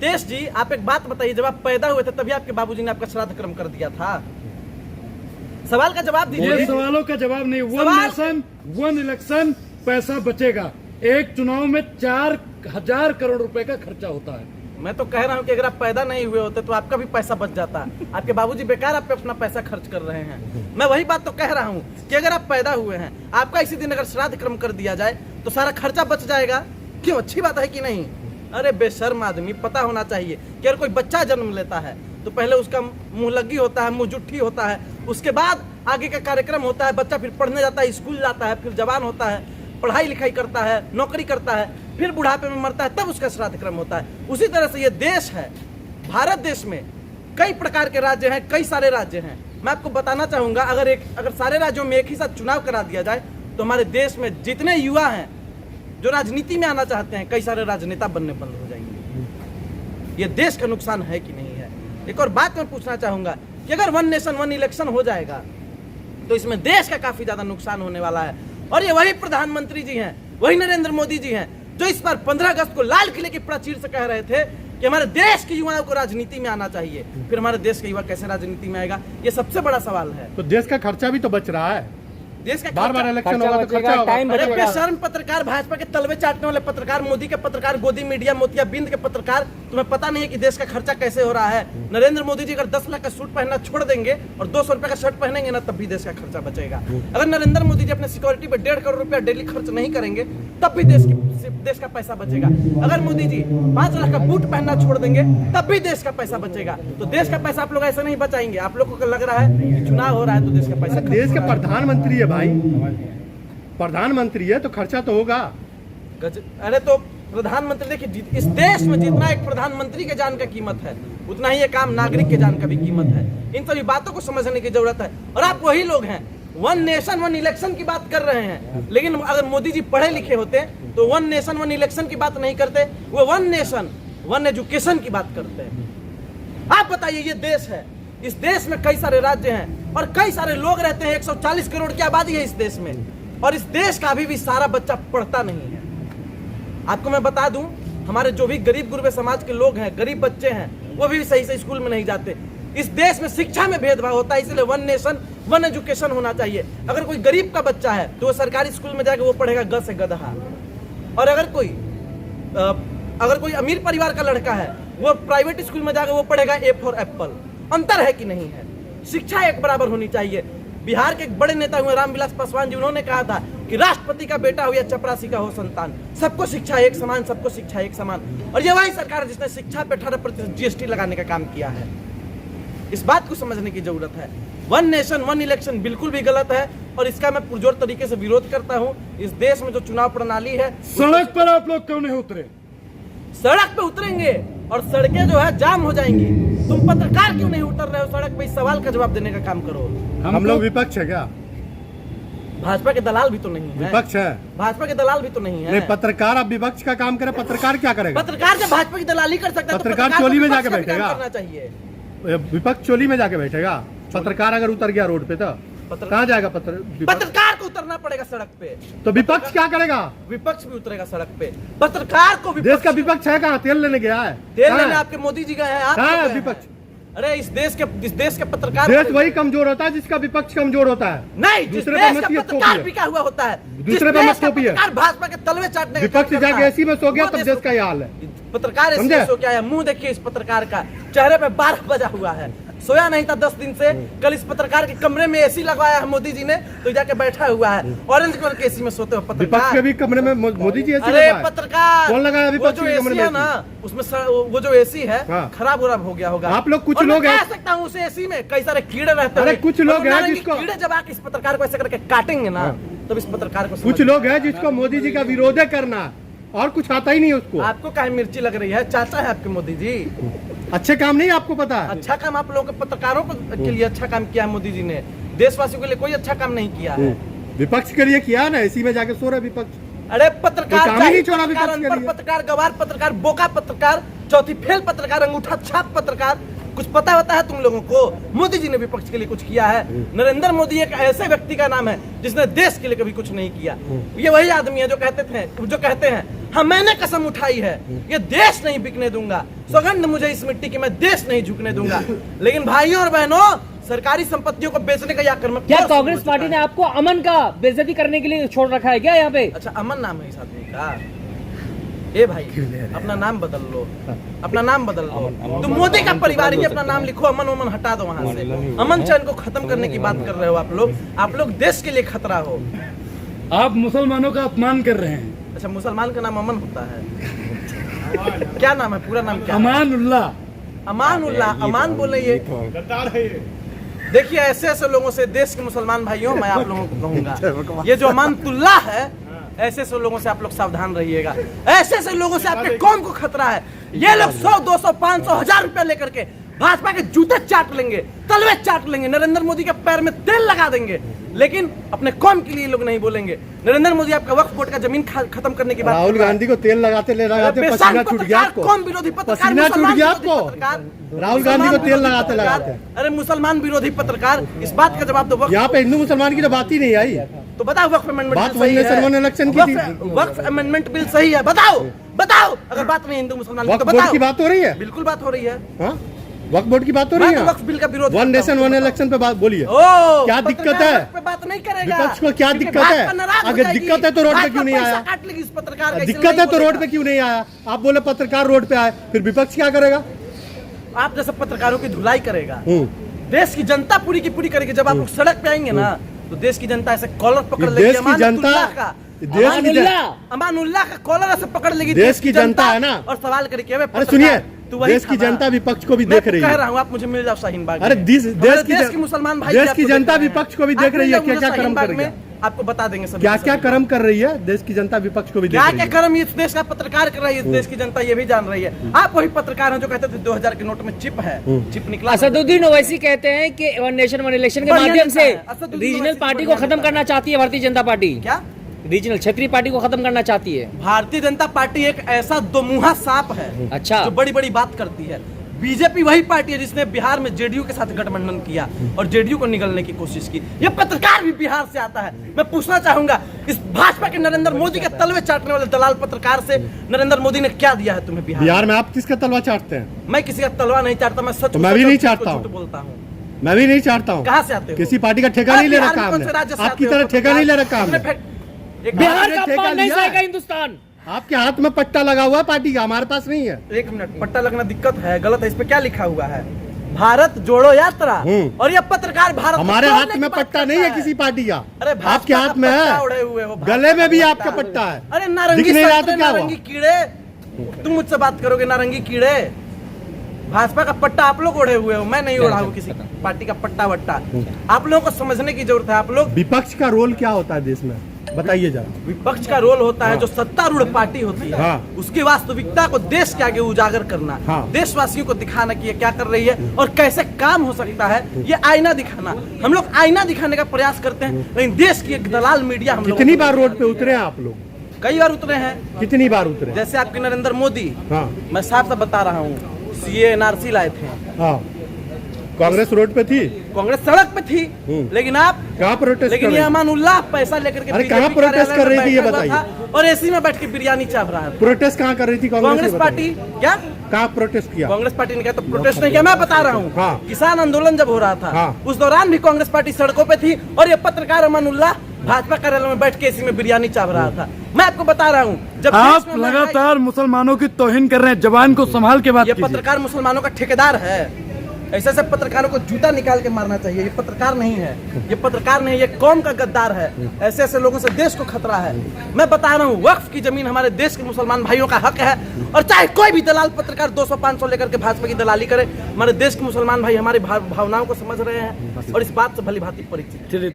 नितेश जी, आप एक बात बताइए, जब आप पैदा हुए थे तभी आपके बाबूजी ने आपका श्राद्ध कर्म कर दिया था? सवाल का जवाब दीजिए। ये सवालों का जवाब नहीं। वन नेशन वन इलेक्शन, पैसा बचेगा। एक चुनाव में 4,000 करोड़ रुपए का खर्चा होता है। मैं तो कह रहा हूँ कि अगर आप पैदा नहीं हुए होते तो आपका भी पैसा बच जाता। आपके बाबूजी बेकार आप पे अपना पैसा खर्च कर रहे हैं। मैं वही बात तो कह रहा हूँ कि अगर आप पैदा हुए हैं, आपका इसी दिन अगर श्राद्ध कर्म कर दिया जाए तो सारा खर्चा बच जाएगा। क्यों? अच्छी बात है कि नहीं? अरे बेशर्म आदमी, पता होना चाहिए कि अगर कोई बच्चा जन्म लेता है तो पहले उसका मुंह लगी होता है, मुंह जुट्ठी होता है, उसके बाद आगे का कार्यक्रम होता है। बच्चा फिर पढ़ने जाता है, स्कूल जाता है, फिर जवान होता है, पढ़ाई लिखाई करता है, नौकरी करता है, फिर बुढ़ापे में मरता है, तब उसका श्राद्ध कर्म होता है। उसी तरह से ये देश है, भारत देश में कई प्रकार के राज्य हैं, कई सारे राज्य हैं। मैं आपको बताना चाहूंगा, अगर सारे राज्यों में एक ही साथ चुनाव करा दिया जाए तो हमारे देश में जितने युवा हैं जो राजनीति में आना चाहते हैं, कई सारे राजनेता बनने बंद हो जाएंगे। ये देश का नुकसान है कि नहीं है? एक और बात मैं पूछना चाहूंगा कि अगर वन नेशन वन इलेक्शन हो जाएगा तो इसमें देश का काफी ज्यादा नुकसान होने वाला है। और ये वही प्रधानमंत्री जी हैं, वही नरेंद्र मोदी जी हैं जो इस बार 15 अगस्त को लाल किले की प्राचीर से कह रहे थे कि हमारे देश के युवाओं को राजनीति में आना चाहिए। फिर हमारे देश के युवा कैसे राजनीति में आएगा? ये सबसे बड़ा सवाल है। तो देश का खर्चा भी तो बच रहा है। देश का बार इलेक्शन होगा तो खर्चा होगा। अरे बेशर्म पत्रकार, भाजपा के तलवे चाटने वाले पत्रकार, मोदी के पत्रकार, गोदी मीडिया, मोतियाबिंद के पत्रकार, तुम्हें पता नहीं है कि देश का खर्चा कैसे हो रहा है? नरेंद्र मोदी जी अगर 10 लाख का सूट पहनना छोड़ देंगे और 200 रुपए का शर्ट पहनेंगे ना, तब भी देश का खर्चा बचेगा। अगर नरेंद्र मोदी जी अपने सिक्योरिटी पे 1.5 करोड़ रुपया डेली खर्च नहीं करेंगे तब भी देश का पैसा बचेगा। अगर मोदी जी 5 लाख का बूट पहनना छोड़ देंगे तब भी देश का पैसा बचेगा। तो देश का पैसा आप लोग ऐसे नहीं बचाएंगे। आप लोगों को लग रहा है कि चुनाव हो रहा है तो देश का पैसा, देश के प्रधानमंत्री है भाई, प्रधानमंत्री है तो खर्चा तो होगा। अरे तो प्रधानमंत्री, देखिए इस देश में जितना एक प्रधानमंत्री के जान का कीमत है उतना ही एक आम नागरिक के जान का भी कीमत है। इन सभी बातों को समझने की जरूरत है। और आप वही लोग हैं वन नेशन वन इलेक्शन की बात कर रहे हैं, लेकिन अगर मोदी जी पढ़े लिखे होते तो वन नेशन वन इलेक्शन की बात नहीं करते, वो वन नेशन वन एजुकेशन की बात करते हैं। आप बताइए, ये देश है, इस देश में कई सारे राज्य हैं और कई सारे लोग रहते हैं। 140 करोड़ की आबादी है इस देश में, और इस देश का अभी भी सारा बच्चा पढ़ता नहीं है। आपको मैं बता दूं, हमारे जो भी गरीब गुरबे समाज के लोग हैं, गरीब बच्चे हैं, वो भी सही से स्कूल में नहीं जाते। इस देश में शिक्षा में भेदभाव होता है, इसलिए वन नेशन वन एजुकेशन होना चाहिए। अगर कोई गरीब का बच्चा है तो वो सरकारी स्कूल में जाकर वो पढ़ेगा ग से गधा, और अगर कोई अमीर परिवार का लड़का है वो प्राइवेट स्कूल में जाकर वो पढ़ेगा ए फॉर एप्पल। अंतर है कि नहीं है? शिक्षा एक बराबर होनी चाहिए। बिहार के एक बड़े नेता हुए रामविलास पासवान जी, उन्होंने कहा था कि राष्ट्रपति का बेटा हो या चपरासी का हो संतान, सबको शिक्षा एक समान, सबको शिक्षा एक समान। और ये वही सरकार जिसने शिक्षा पे 18% GST लगाने का काम किया है। इस बात को समझने की जरूरत है। वन नेशन वन इलेक्शन बिल्कुल भी गलत है और इसका मैं पुरजोर तरीके से विरोध करता हूँ। इस देश में जो चुनाव प्रणाली है, सड़क पर आप लोग क्यों नहीं उतरे? सड़क पे उतरेंगे और सड़कें जो है जाम हो जाएंगी। तुम पत्रकार क्यों नहीं उतर रहे हो सड़क पे? इस सवाल का जवाब देने का काम करो। हम लोग विपक्ष है क्या? भाजपा के दलाल भी तो नहीं है। विपक्ष है, भाजपा के दलाल भी तो नहीं है। पत्रकार अब विपक्ष का काम करे, पत्रकार क्या करेगा? पत्रकार जब भाजपा की दलाली कर सकता है तो पत्रकार चोली में जाके बैठेगा? करना चाहिए। विपक्ष चोली में जाके बैठेगा। पत्रकार अगर उतर गया रोड पे तो कहाँ जाएगा? पत्रकार को उतरना पड़ेगा सड़क पे। तो विपक्ष क्या करेगा? विपक्ष भी उतरेगा सड़क पे। पत्रकार को देश का विपक्ष है कहाँ? तेल लेने गया है? तेल लेने आपके मोदी जी गए हैं, आप विपक्ष? अरे इस देश के पत्रकार, देश वही कमजोर होता है जिसका विपक्ष कमजोर होता है। नहीं, दूसरे पत्रकार बिका हुआ होता है। दूसरे पे मत थोपिए। भाजपा के तलवे चाटने, विपक्ष जाके एसी में सो गया तब देश का ये हाल है। पत्रकार एसी में सो गया है। मुंह देखिए इस पत्रकार का, चेहरे पे 12 बजा हुआ है। सोया नहीं था 10 दिन से। कल इस पत्रकार के कमरे में एसी लगवाया है मोदी जी ने, तो जाके बैठा हुआ है ऑरेंज कलर के एसी में सोते हुए पत्रकार। विपक्ष के भी कमरे में मोदी जी एसी लगाया। अरे पत्रकार कौन लगाया? विपक्ष के कमरे में ना, उसमें वो जो एसी है खराब हो गया होगा। आप लोग कुछ लोग कह सकता हूँ उस एसी में कई सारे कीड़े रहते हैं। कुछ लोग हैं जिसको कीड़े जब आके इस पत्रकार को ऐसे करके काटेंगे ना, तब इस पत्रकार को कुछ लोग हैं जिसको मोदी जी का विरोध करना और कुछ आता ही नहीं उसको। आपको काहे मिर्ची लग रही है? चाचा है आपके मोदी जी। अच्छे काम नहीं आपको पता है? अच्छा काम आप लोगों के पत्रकारों के लिए अच्छा काम किया है मोदी जी ने। देशवासियों के लिए कोई अच्छा काम नहीं किया है। विपक्ष के लिए किया ना, इसी में जाके सो रहा विपक्ष। अरे पत्रकार नहीं छोड़ा विपक्ष के लिए। पत्रकार, गवार पत्रकार, बोका पत्रकार, चौथी फेल पत्रकार, अंगूठा छाप पत्रकार, कुछ पता होता है तुम लोगों को? मोदी जी ने विपक्ष के लिए कुछ किया है? नरेंद्र मोदी एक ऐसे व्यक्ति का नाम है जिसने देश के लिए कभी कुछ नहीं किया। ये वही आदमी है जो कहते हैं हाँ, मैंने कसम उठाई है, ये देश नहीं बिकने दूंगा। सौगंध मुझे इस मिट्टी की, मैं देश नहीं झुकने दूंगा। लेकिन भाइयों और बहनों, सरकारी संपत्तियों को बेचने का आक्रमण क्या कांग्रेस पार्टी ने आपको अमन का बेइज्जती करने के लिए छोड़ रखा है क्या यहाँ पे? अच्छा, अमन नाम है इस आदमी का? ए भाई, अपना नाम बदल लो, अपना नाम बदल लो। तुम मोदी का परिवार ही अपना नाम लिखो, अमन उमन हटा दो वहां से। अमन चैन को खत्म करने की बात कर रहे हो आप लोग देश के लिए खतरा हो। आप मुसलमानों का अपमान कर रहे हैं। अच्छा, मुसलमान का नाम अमन होता है? क्या नाम है, पूरा नाम क्या? अमानुल्लाह। अमानुल्लाह। अमान बोले ये? देखिए, ऐसे ऐसे लोगों से, देश के मुसलमान भाइयों, मैं आप लोगों को कहूंगा, ये जो अमानतुल्लाह है, ऐसे ऐसे लोगों से आप लोग सावधान रहिएगा। ऐसे ऐसे लोगों से आपके कौम को खतरा है। ये लोग 100, 200, 500, 1000 रुपया लेकर के भाजपा के जूते चाट लेंगे, तलवे चाट लेंगे, नरेंद्र मोदी के पैर में तेल लगा देंगे, लेकिन अपने कौम के लिए लोग नहीं बोलेंगे। नरेंद्र मोदी आपका वक्फ बोर्ड का जमीन खत्म करने की बात, राहुल गांधी को तेल लगाते पसीना छूट गया आपको। कौम विरोधी पत्रकार, पसीना छूट गया आपको। पत्रकार, राहुल गांधी को तेल लगाते। अरे मुसलमान विरोधी पत्रकार, इस बात का जवाब दो। यहाँ पे हिंदू मुसलमान की तो बात ही नहीं आई। तो बताओ, वक्फ अमेंडमेंट बात बिल सही है? 1 इलेक्शन की थी। वक्फ अमेंडमेंट बिल सही है? बताओ। अगर बात नहीं हिंदू मुसलमान की तो वक्फ बोर्ड की बताओ। बात हो रही है? बिल्कुल बात हो रही है। हाँ, वक्फ बोर्ड की बात हो रही मैं तो है। वक्फ बिल का विरोध 1 नेशन 1 इलेक्शन पे बात बोलिए। क्या दिक्कत है? पे बात नहीं करेगा। विपक्ष को क्या क्योंकि दिक्कत है? भाजपा नाराज हो अगर जाएगी। दिक्कत है तो रोड पे भाजपा क्यों नहीं पैसा आया? काट लेगी इस पत्रकार का, दिक्कत है तो रोड पे क्यों नहीं आया? आप बोले पत्रकार रोड पे आए, फिर विपक्ष क्या करेगा? आप जैसे पत्रकारों की धुलाई करेगा। देश की जनता पूरी की पूरी करेगी। जब आप लोग सड़क पे आएंगे ना, तो देश की जनता ऐसे कॉलर पकड़ लेगी। देश की जनता, अमानुल्लाह का कॉलर ऐसे पकड़ लेगी। देश की जनता है ना। और सवाल करेगी, अरे सुनिए, देश की जनता विपक्ष को भी देख रही कह है। रहा हूँ, आप मुझे मिल जाओ शाहीन बाग। अरे देश की मुसलमान भाई, देश की जनता विपक्ष को भी देख रही है। क्या क्या कर्म कर रही है? आपको बता देंगे सब। क्या क्या कर्म कर रही है देश की जनता विपक्ष को भी देख क्या रही क्या है। कर्म इस देश का पत्रकार कर रही है, इस देश की जनता ये भी जान रही है। आप वही पत्रकार हैं जो कहते थे 2000 के नोट में चिप है, चिप निकला। असदुद्दीन ओवैसी कहते हैं कि 1 नेशन 1 इलेक्शन के माध्यम से रीजनल पार्टी को खत्म करना चाहती है भारतीय जनता पार्टी। क्या रीजनल क्षेत्रीय पार्टी को खत्म करना चाहती है? भारतीय जनता पार्टी एक ऐसा दोमुहा सांप है, अच्छा, जो बड़ी बड़ी बात करती है। बीजेपी वही पार्टी है जिसने बिहार में जेडीयू के साथ गठबंधन किया और जेडीयू को निगलने की कोशिश की। ये पत्रकार भी बिहार से आता है। मैं पूछना चाहूंगा, इस भाजपा के नरेंद्र मोदी के तलवे चाटने वाले दलाल पत्रकार से नरेंद्र मोदी ने क्या दिया है तुम्हें बिहार? बिहार में आप किसका तलवा चाटते हैं? मैं किसी का तलवा नहीं चाटता, मैं सच, मैं भी नहीं चाटता हूँ, बोलता हूँ। मैं भी नहीं चाटता हूँ। कहाँ से आते हो? किसी पार्टी का ठेका नहीं ले रखा हमने। आपकी तरह ठेका नहीं ले रखा हमने। बिहार का अपमान नहीं सहेगा हिंदुस्तान। आपके हाथ में पट्टा लगा हुआ है पार्टी का, हमारे पास नहीं है। 1 मिनट, पट्टा लगना दिक्कत है, गलत है। इस पे क्या लिखा हुआ है? भारत जोड़ो यात्रा। और ये पत्रकार भारत, हमारे हाथ में पट्टा नहीं है किसी पार्टी का। अरे आपके हाथ में है, गले में भी आपका पट्टा है। अरे नारंगी, दिख नहीं रहा तो क्या हुआ? नारंगी कीड़े, तुम मुझसे बात करोगे नारंगी कीड़े? भाजपा का पट्टा आप लोग ओढ़े हुए हो, मैं नहीं ओढ़ा हूँ किसी पार्टी का पट्टा वट्टा। आप लोगों को समझने की जरूरत है। आप लोग, विपक्ष का रोल क्या होता है देश में, बताइए जरा। विपक्ष का रोल होता है जो सत्तारूढ़ पार्टी होती है, हाँ। उसकी वास्तविकता को देश के आगे उजागर करना, हाँ। देशवासियों को दिखाना कि ये क्या कर रही है और कैसे काम हो सकता है, ये आईना दिखाना। हम लोग आईना दिखाने का प्रयास करते हैं, लेकिन देश की एक दलाल मीडिया हम लोग। कितनी बार रोड पे उतरे हैं आप लोग? कई बार उतरे हैं। कितनी बार उतरे? जैसे आपके नरेंद्र मोदी, हाँ, मैं साफ साफ बता रहा हूँ, सीए एनआरसी लाए थे। हाँ, कांग्रेस रोड पे थी, कांग्रेस सड़क पे थी, लेकिन आप कहाँ प्रोटेस्ट कर लेकिन रही ये थी? अमानुल्लाह पैसा लेकर के अरे बीजेपी कहाँ प्रोटेस्ट कार्यालय कर में रही थी ये बैठा हुआ बताइए? था और एसी में बैठ के बिरयानी चाप रहा था। प्रोटेस्ट कहाँ कर रही थी कांग्रेस पार्टी? क्या कहाँ प्रोटेस्ट किया? कांग्रेस पार्टी ने कहा तो प्रोटेस्ट नहीं किया, मैं बता रहा हूँ। हाँ। किसान आंदोलन जब हो रहा था, हाँ। उस दौरान भी कांग्रेस पार्टी सड़कों पे थी और ये पत्रकार अमानुल्लाह भाजपा कार्यालय में बैठ के एसी में बिरयानी चाप रहा था। मैं आपको बता रहा हूँ, जब आप लगातार मुसलमानों की तौहीन कर रहे हैं, जबान को संभाल के बात ये कीजिए। पत्रकार मुसलमानों का ठेकेदार है। ऐसे ऐसे पत्रकारों को जूता निकाल के मारना चाहिए। ये पत्रकार नहीं है, ये पत्रकार नहीं, ये कौम का गद्दार है। ऐसे ऐसे लोगों से देश को खतरा है। मैं बता रहा हूँ, वक्फ की जमीन हमारे देश के मुसलमान भाइयों का हक है। और चाहे कोई भी दलाल पत्रकार 200-500 लेकर के भाजपा की दलाली करे, हमारे देश के मुसलमान भाई हमारी भावनाओं को समझ रहे हैं और इस बात से भली भांति परिचित।